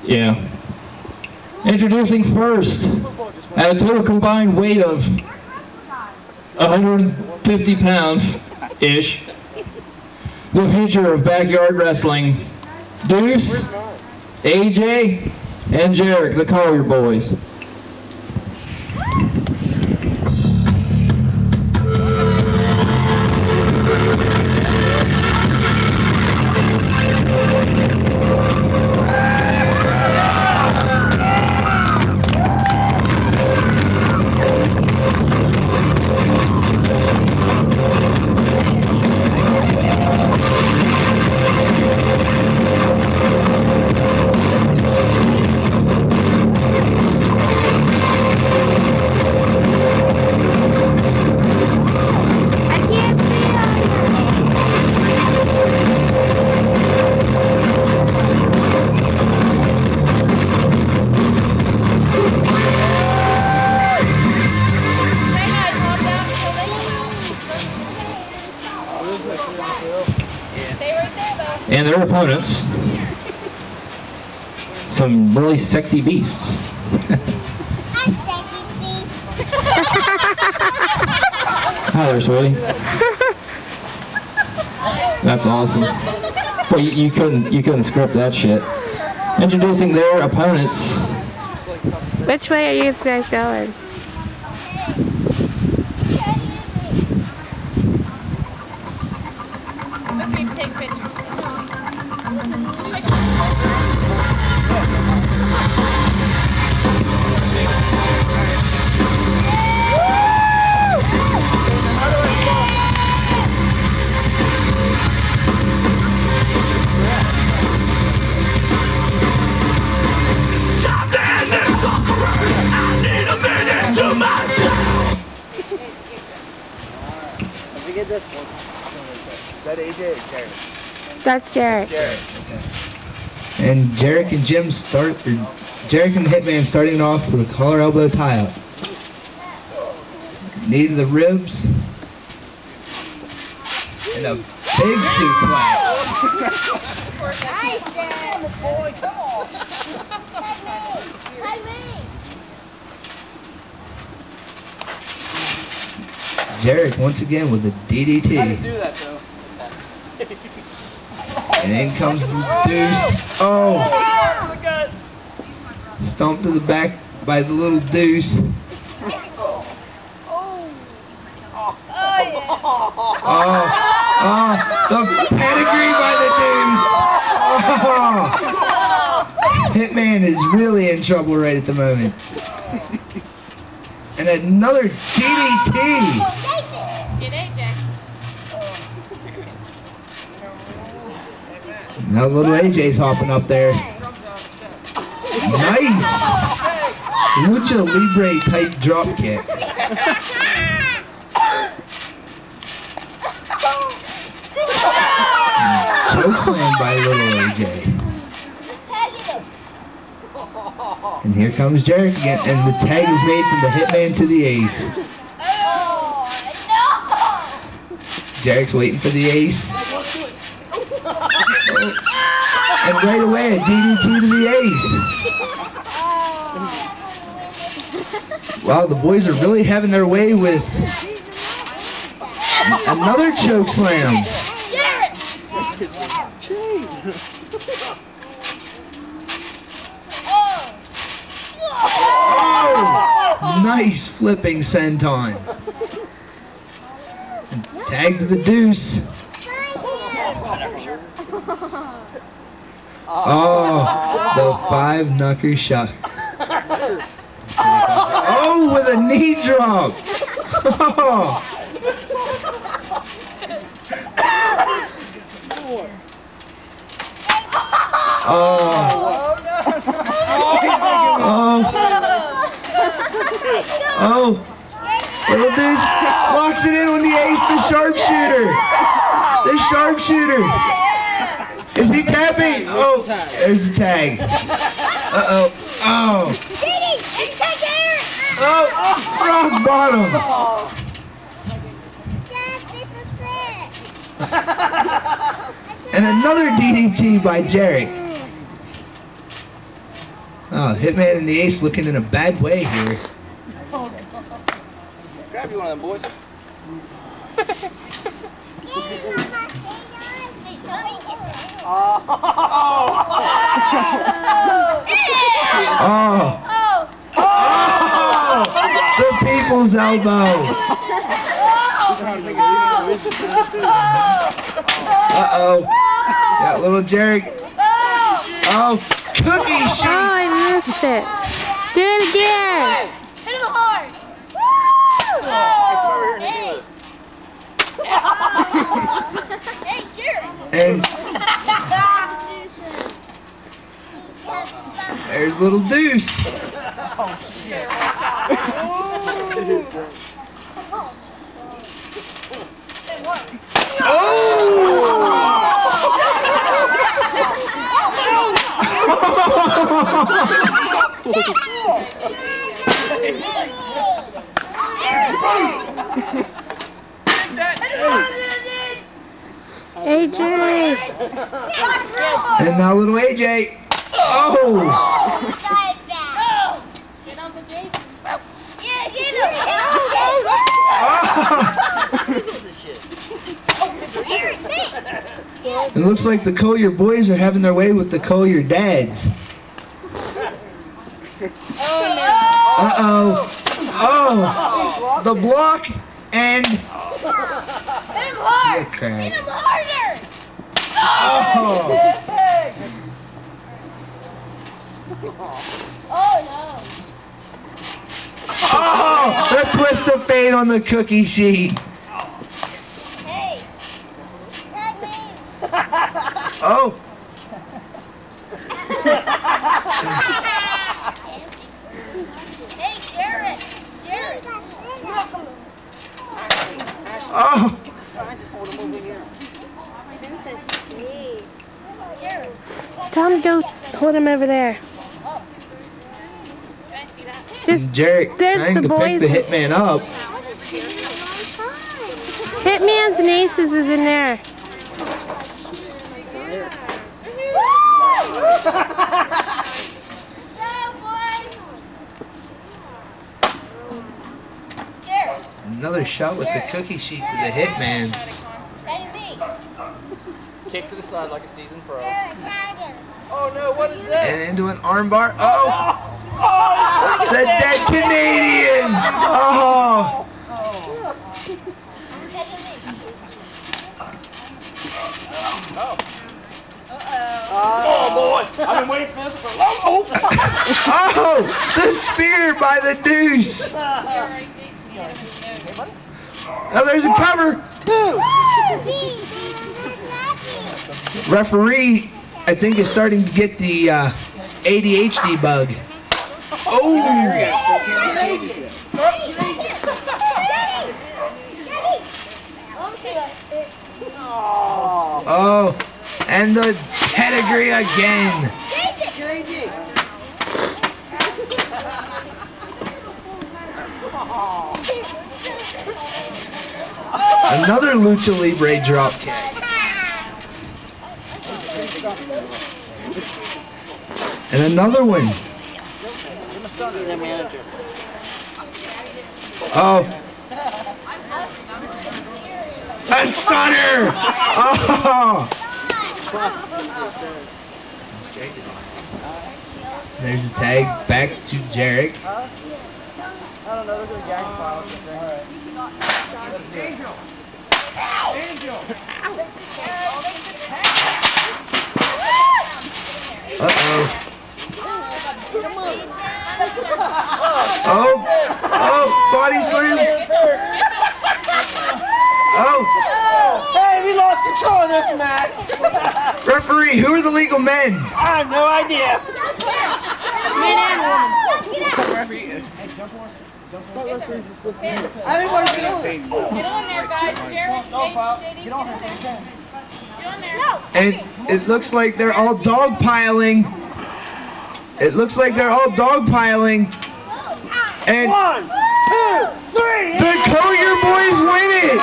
Yeah. Introducing first, at a total combined weight of 150 pounds-ish, the future of backyard wrestling, Deuce, AJ, and Jarek, the Collier Boys. And their opponents, some really sexy beasts. Hi there, sweetie. That's awesome. Well, you couldn't script that shit. Introducing their opponents. Which way are you guys going? Take pictures. Get this one. Is that AJ or Jarek? That's Jarek. Jarek. Okay. And Jarek and Jim Jarek and the Hitman starting off with a collar elbow tie up. Knee to the ribs. And a big suplex. Nice, Dad. Boy, come on. Jarek once again with a DDT. How do you do that though? And in comes the Deuce. Oh! Stomped to the back by the little Deuce. Oh, the pedigree by the Deuce. Oh. Hitman is really in trouble right at the moment. And another DDT. Get AJ. Now little AJ's hopping up there. Nice! Lucha Libre type drop kick. Choke slam by little AJ. And here comes Jarek again, and the tag is made from the Hitman to the Ace. Jarek's waiting for the Ace. And right away, a DDT to the Ace. Wow, the boys are really having their way with another choke slam. Oh, nice flipping senton. And tag to the Deuce. Oh, the 5-knucker shot. Oh, with a knee drop. Oh. Oh, little Deuce locks it in with the Ace, the sharpshooter. The sharpshooter. Is he tapping? Oh, there's the tag. Uh-oh. Oh. Oh, rock bottom. And another DDT by Jarek. Oh, Hitman and the Ace looking in a bad way here. Grab you one of them, boys. The people's elbow. Uh-oh. Got little Jarek. Oh, cookie sheet. Oh, I missed it. Do it again. Hit him hard. Hey, Jerry. And there's little Deuce. AJ. And now little AJ. Oh! Get Uncle Jason. Yeah, get him! It looks like the Collier boys are having their way with the Collier dads. Uh-oh. Oh! The block and... Hit him hard. Yeah, crap. Hit him harder. Oh! Oh, no. Oh! The twist of fate on the cookie sheet. Hey. Oh! Hey, Jared. Jared. Oh! Get the signs, just hold them over here. Jared. Tell him to go hold him over there. Can I see that? Just Jarek there's trying the to pick boys. the Hitman up. Hitman's and Aces is in there. Jared. Another shot with the cookie sheet to the Hitman. Hey, me. Kick to the side like a seasoned pro. Jared, tag him. Oh no, what is this? And into an armbar. Oh! The dead Canadian! Oh! Tag him me. Oh boy, I've been waiting for this for long. Oh! The spear by the Deuce! Oh, there's a cover! Referee, I think, is starting to get the ADHD bug. Oh! Oh! And the pedigree again! Another Lucha Libre drop kick. And another one. Oh. A stunner! Oh! There's a tag back to Jarek. I don't know, there's a gang file. Angel! Angel! Uh-oh. Oh! Oh! Body slam! Oh! Hey, we lost control of this match! Referee, who are the legal men? I have no idea! Man and Everybody get on there! Get on there, guys. Jared, JD, get on there. Get on there. And it looks like they're all dogpiling. It looks like they're all dogpiling. And 1, 2, 3! the Collier boys win it!